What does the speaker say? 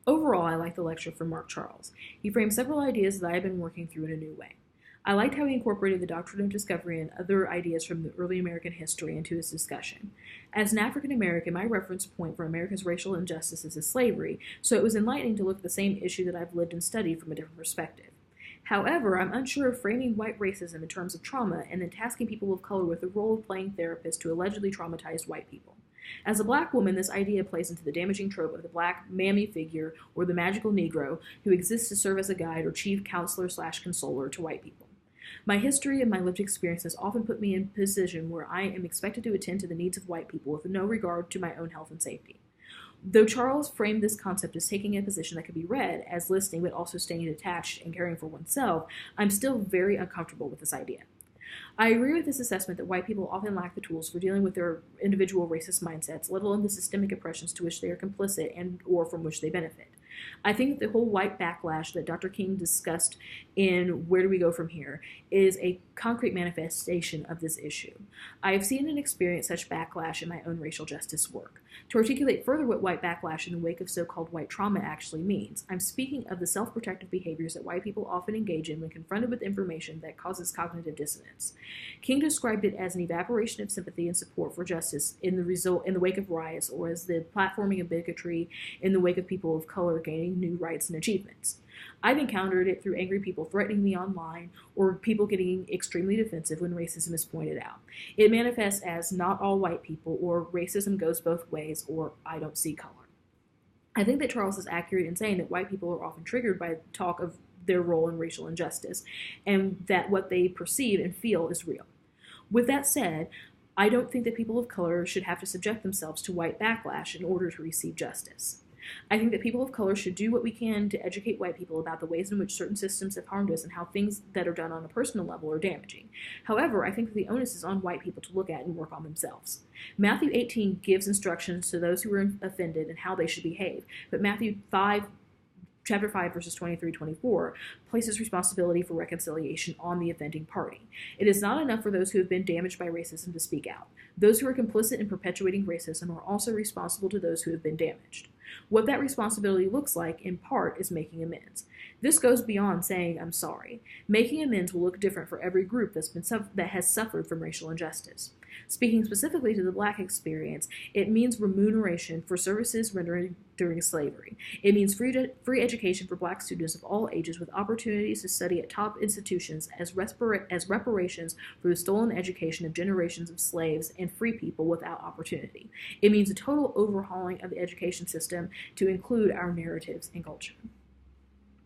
Overall, I liked the lecture from Mark Charles. He framed several ideas that I have been working through in a new way. I liked how he incorporated the doctrine of discovery and other ideas from the early American history into his discussion. As an African American, my reference point for America's racial injustices is slavery, so it was enlightening to look at the same issue that I've lived and studied from a different perspective. However, I'm unsure of framing white racism in terms of trauma and then tasking people of color with the role of playing therapists to allegedly traumatized white people. As a black woman, this idea plays into the damaging trope of the black mammy figure or the magical Negro who exists to serve as a guide or chief counselor/consoler to white people. My history and my lived experiences often put me in a position where I am expected to attend to the needs of white people with no regard to my own health and safety. Though Charles framed this concept as taking a position that could be read as listening but also staying detached and caring for oneself, I'm still very uncomfortable with this idea. I agree with this assessment that white people often lack the tools for dealing with their individual racist mindsets, let alone the systemic oppressions to which they are complicit and or from which they benefit. I think that the whole white backlash that Dr. King discussed in Where Do We Go From Here is a concrete manifestation of this issue. I have seen and experienced such backlash in my own racial justice work. To articulate further what white backlash in the wake of so-called white trauma actually means, I'm speaking of the self-protective behaviors that white people often engage in when confronted with information that causes cognitive dissonance. King described it as an evaporation of sympathy and support for justice in the wake of riots, or as the platforming of bigotry in the wake of people of color gaining new rights and achievements. I've encountered it through angry people threatening me online or people getting extremely defensive when racism is pointed out. It manifests as not all white people, or racism goes both ways, or I don't see color. I think that Charles is accurate in saying that white people are often triggered by talk of their role in racial injustice and that what they perceive and feel is real. With that said, I don't think that people of color should have to subject themselves to white backlash in order to receive justice. I think that people of color should do what we can to educate white people about the ways in which certain systems have harmed us and how things that are done on a personal level are damaging. However, I think that the onus is on white people to look at and work on themselves. Matthew 18 gives instructions to those who are offended and how they should behave, but Chapter 5, verses 23-24, places responsibility for reconciliation on the offending party. It is not enough for those who have been damaged by racism to speak out. Those who are complicit in perpetuating racism are also responsible to those who have been damaged. What that responsibility looks like, in part, is making amends. This goes beyond saying, I'm sorry. Making amends will look different for every group that has suffered from racial injustice. Speaking specifically to the black experience, it means remuneration for services rendered during slavery. It means free education for black students of all ages with opportunities to study at top institutions as reparations for the stolen education of generations of slaves and free people without opportunity. It means a total overhauling of the education system to include our narratives and culture.